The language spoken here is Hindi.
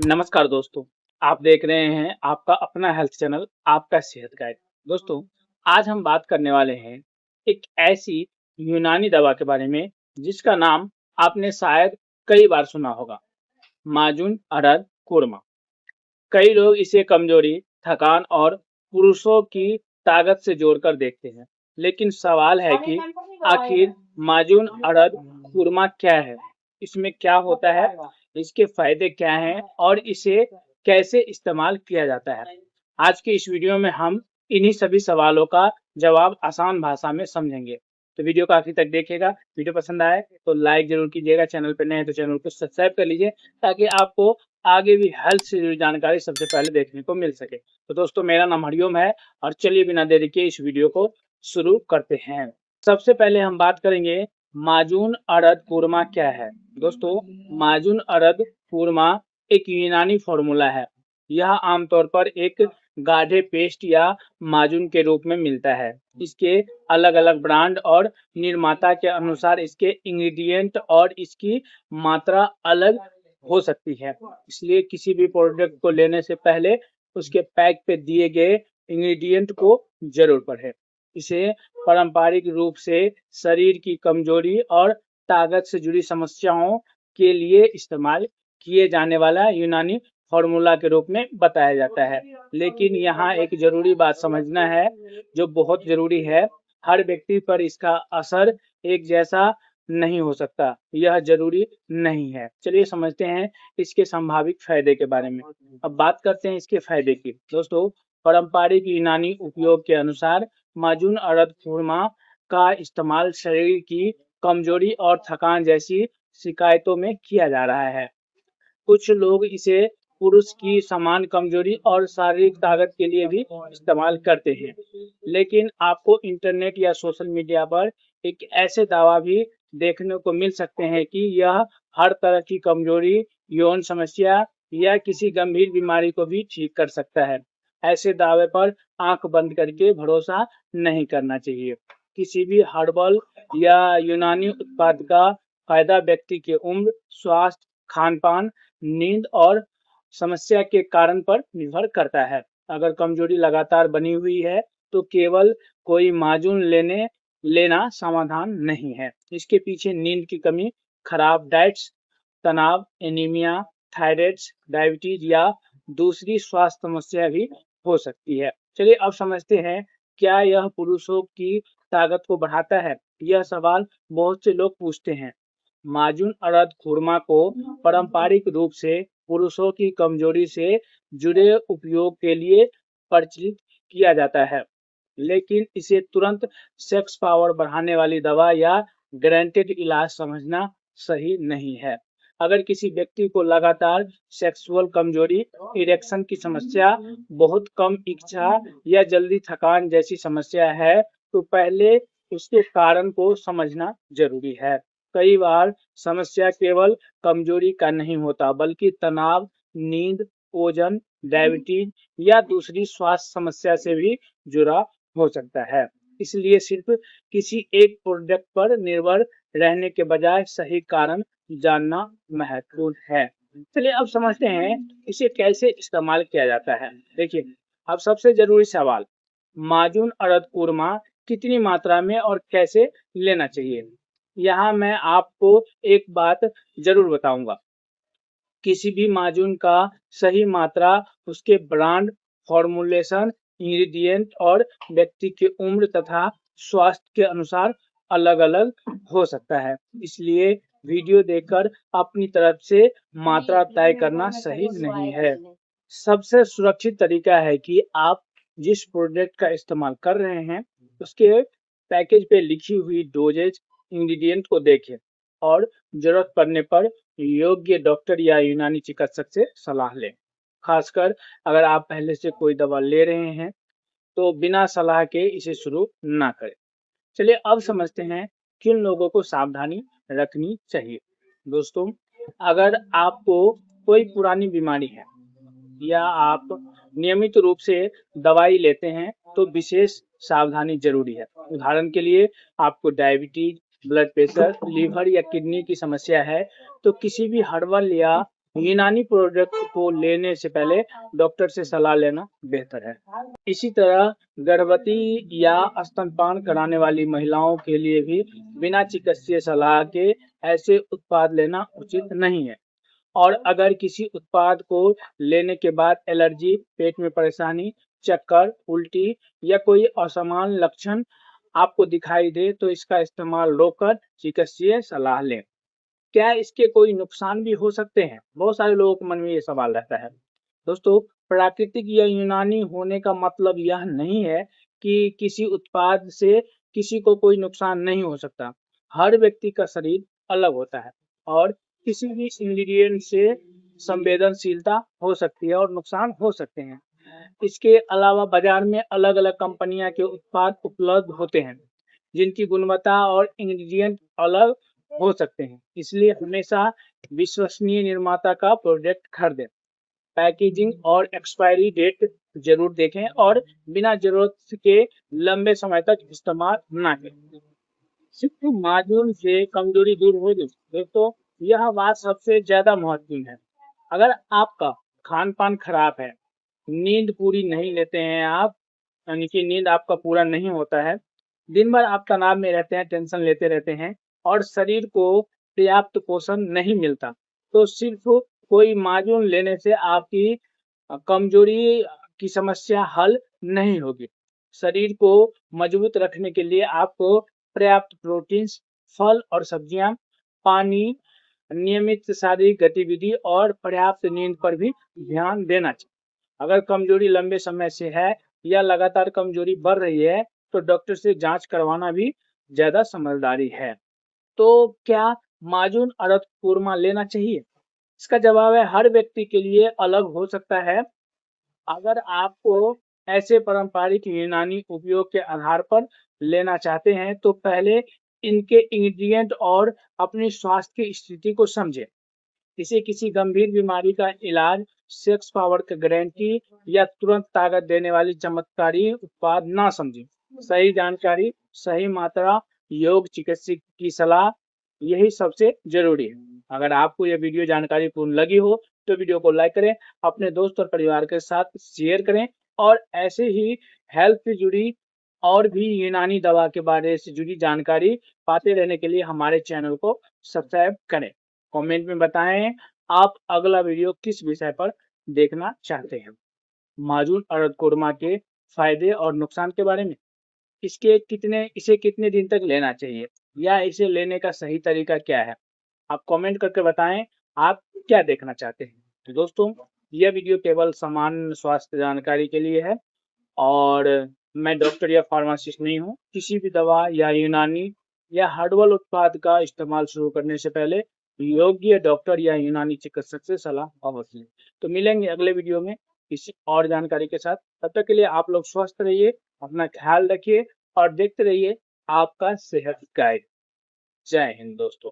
नमस्कार दोस्तों, आप देख रहे हैं आपका अपना हेल्थ चैनल आपका सेहत गाइड। दोस्तों, आज हम बात करने वाले हैं एक ऐसी यूनानी दवा के बारे में जिसका नाम आपने शायद कई बार सुना होगा, माजून अरद कुरमा। कई लोग इसे कमजोरी, थकान और पुरुषों की ताकत से जोड़कर देखते हैं, लेकिन सवाल है कि आखिर माजून अरद कुरमा क्या है? इसमें क्या होता है? इसके फायदे क्या हैं और इसे कैसे इस्तेमाल किया जाता है? आज की इस वीडियो में हम इन्हीं सभी सवालों का जवाब आसान भाषा में समझेंगे। तो वीडियो को आखिर तक देखिएगा। वीडियो पसंद आए तो लाइक जरूर कीजिएगा। चैनल पर नए हैं तो चैनल को सब्सक्राइब कर लीजिए ताकि आपको आगे भी हेल्थ से जुड़ी जानकारी सबसे पहले देखने को मिल सके। तो दोस्तों, मेरा नाम हरिओम है और चलिए बिना देरी के इस वीडियो को शुरू करते हैं। सबसे पहले हम बात करेंगे माजून अरद कुरमा क्या है। दोस्तों, माजून अरद कुरमा एक यूनानी फॉर्मूला है। यह आमतौर पर एक गाढ़े पेस्ट या माजून के रूप में मिलता है। इसके अलग अलग ब्रांड और निर्माता के अनुसार इसके इंग्रेडिएंट और इसकी मात्रा अलग हो सकती है। इसलिए किसी भी प्रोडक्ट को लेने से पहले उसके पैक पे दिए गए इंग्रेडिएंट को जरूर पढ़ें। इसे पारंपरिक रूप से शरीर की कमजोरी और ताकत से जुड़ी समस्याओं के लिए इस्तेमाल किए जाने वाला यूनानी फॉर्मूला के रूप में बताया जाता है। लेकिन यहाँ एक जरूरी बात समझना है जो बहुत जरूरी है, हर व्यक्ति पर इसका असर एक जैसा नहीं हो सकता, यह जरूरी नहीं है। चलिए समझते हैं इसके संभावित फायदे के बारे में। अब बात करते हैं इसके फायदे की। दोस्तों, पारंपरिक यूनानी उपयोग के अनुसार माजून अरद खुरमा का इस्तेमाल शरीर की कमजोरी और थकान जैसी शिकायतों में किया जा रहा है। कुछ लोग इसे पुरुष की समान कमजोरी और शारीरिक ताकत के लिए भी इस्तेमाल करते हैं। लेकिन आपको इंटरनेट या सोशल मीडिया पर एक ऐसे दावा भी देखने को मिल सकते हैं कि यह हर तरह की कमजोरी, यौन समस्या या किसी गंभीर बीमारी को भी ठीक कर सकता है। ऐसे दावे पर आंख बंद करके भरोसा नहीं करना चाहिए। किसी भी हर्बल या यूनानी उत्पाद का फायदा व्यक्ति के उम्र, स्वास्थ्य, खान पान, नींद और समस्या के कारण पर निर्भर करता है। अगर कमजोरी लगातार बनी हुई है तो केवल कोई माजून लेना समाधान नहीं है। इसके पीछे नींद की कमी, खराब डाइट्स, तनाव, एनीमिया, थायराइड, डायबिटीज या दूसरी स्वास्थ्य समस्या भी हो सकती है। चलिए अब समझते हैं, क्या यह पुरुषों की ताकत को बढ़ाता है? यह सवाल बहुत से लोग पूछते हैं। माजून अरद खुरमा को पारंपरिक रूप से पुरुषों की कमजोरी से जुड़े उपयोग के लिए प्रचलित किया जाता है, लेकिन इसे तुरंत सेक्स पावर बढ़ाने वाली दवा या गारंटेड इलाज समझना सही नहीं है। अगर किसी व्यक्ति को लगातार सेक्सुअल कमजोरी, इरेक्शन की समस्या, बहुत कम इच्छा या जल्दी थकान जैसी समस्या है, तो पहले उसके कारण को समझना जरूरी है। कई बार समस्या केवल कमजोरी का नहीं होता, बल्कि तनाव, नींद, ओजन, डायबिटीज या दूसरी स्वास्थ्य समस्या से भी जुड़ा हो सकता है। इसलिए सिर्फ किसी एक प्रोडक्ट पर निर्भर रहने के बजाय सही कारण जानना महत्वपूर्ण है। चलिए अब समझते हैं इसे कैसे इस्तेमाल किया जाता है। देखिए, अब सबसे जरूरी सवाल, माजून अरद कुरमा कितनी मात्रा में और कैसे लेना चाहिए? यहाँ मैं आपको एक बात जरूर बताऊंगा। किसी भी माजून का सही मात्रा उसके ब्रांड, फॉर्मूलेशन, इंग्रेडिएंट और व्यक्ति की उम्र तथा स्वास्थ्य के अनुसार अलग-अलग हो सकता है। इसलिए वीडियो देखकर अपनी तरफ से मात्रा तय करना सही नहीं है। सबसे सुरक्षित तरीका है कि आप जिस प्रोडक्ट का इस्तेमाल कर रहे हैं उसके पैकेज पे लिखी हुई डोजेज, इंग्रेडिएंट को देखें और जरूरत पड़ने पर योग्य डॉक्टर या यूनानी चिकित्सक से सलाह लें। खासकर अगर आप पहले से कोई दवा ले रहे हैं तो बिना सलाह के इसे शुरू ना करें। चलिए अब समझते हैं किन लोगों को सावधानी रखनी चाहिए। दोस्तों, अगर आपको कोई पुरानी बीमारी है या आप नियमित रूप से दवाई लेते हैं तो विशेष सावधानी जरूरी है। उदाहरण के लिए, आपको डायबिटीज, ब्लड प्रेशर, लीवर या किडनी की समस्या है तो किसी भी हर्बल या यूनानी प्रोडक्ट को लेने से पहले डॉक्टर से सलाह लेना बेहतर है। इसी तरह गर्भवती या स्तनपान कराने वाली महिलाओं के लिए भी बिना चिकित्सीय सलाह के ऐसे उत्पाद लेना उचित नहीं है। और अगर किसी उत्पाद को लेने के बाद एलर्जी, पेट में परेशानी, चक्कर, उल्टी या कोई असामान्य लक्षण आपको दिखाई दे तो इसका इस्तेमाल रोककर चिकित्सीय सलाह लें। क्या इसके कोई नुकसान भी हो सकते हैं? बहुत सारे लोगों के मन में ये सवाल रहता है। दोस्तों, प्राकृतिक या यूनानी होने का मतलब यह नहीं है कि किसी उत्पाद से किसी को कोई नुकसान नहीं हो सकता। हर व्यक्ति का शरीर अलग होता है और किसी भी इंग्रेडिएंट से संवेदनशीलता हो सकती है और नुकसान हो सकते हैं। इसके अलावा बाजार में अलग-अलग कंपनियां के उत्पाद उपलब्ध होते हैं, जिनकी गुणवत्ता और इंग्रेडिएंट अलग हो सकते हैं। इसलिए हमेशा विश्वसनीय निर्माता का प्रोडक्ट खरीदें। पैकेजिंग और एक्सपायरी डेट जरूर देखें और बिना जरूरत के लंबे समय तक इस्तेमाल ना करें। सिर्फ मार्जिन से कमजोरी दूर हो जाए दोस्तों, यह बात सबसे ज्यादा महत्वपूर्ण है। अगर आपका खान पान खराब है, नींद पूरी नहीं लेते हैं आप, यानी कि नींद आपका पूरा नहीं होता है, दिन भर आप तनाव में रहते हैं, टेंशन लेते रहते हैं और शरीर को पर्याप्त पोषण नहीं मिलता, तो सिर्फ कोई माजून लेने से आपकी कमजोरी की समस्या हल नहीं होगी। शरीर को मजबूत रखने के लिए आपको पर्याप्त प्रोटीन, फल और सब्जियां, पानी, नियमित शारीरिक गतिविधि और पर्याप्त नींद पर भी ध्यान देना चाहिए। अगर कमजोरी लंबे समय से है या लगातार कमजोरी बढ़ रही है तो डॉक्टर से जांच करवाना भी ज्यादा समझदारी है। तो क्या माजून अरब कोरमा लेना चाहिए? इसका जवाब है हर व्यक्ति के लिए अलग हो सकता है। अगर आपको ऐसे पारंपरिक यूनानी उपयोग के आधार पर लेना चाहते हैं तो पहले इनके इंग्रेडिएंट और अपनी स्वास्थ्य की स्थिति को समझें। इसे किसी गंभीर बीमारी का इलाज, सेक्स पावर की गारंटी या तुरंत ताकत देने वाली चमत्कारी उत्पाद ना समझें। सही जानकारी, सही मात्रा, योग चिकित्सक की सलाह, यही सबसे जरूरी है। अगर आपको यह वीडियो जानकारी पूर्ण लगी हो तो वीडियो को लाइक करें, अपने दोस्त और परिवार के साथ शेयर करें और ऐसे ही हेल्थ से जुड़ी और भी यूनानी दवा के बारे से जुड़ी जानकारी पाते रहने के लिए हमारे चैनल को सब्सक्राइब करें। कमेंट में बताएं आप अगला वीडियो किस विषय पर देखना चाहते हैं। माजून अरद कोरमा के फायदे और नुकसान के बारे में, इसे कितने दिन तक लेना चाहिए या इसे लेने का सही तरीका क्या है, आप कमेंट करके बताएं आप क्या देखना चाहते हैं। तो दोस्तों, यह वीडियो केवल सामान्य स्वास्थ्य जानकारी के लिए है और मैं डॉक्टर या फार्मासिस्ट नहीं हूँ। किसी भी दवा या यूनानी या हर्बल उत्पाद का इस्तेमाल शुरू करने से पहले योग्य डॉक्टर या यूनानी चिकित्सक से सलाह अवश्य लें। तो मिलेंगे अगले वीडियो में किसी और जानकारी के साथ। तब तक के लिए आप लोग स्वस्थ रहिए, अपना ख्याल रखिए और देखते रहिए आपका सेहत गाइड। जय हिंद दोस्तों।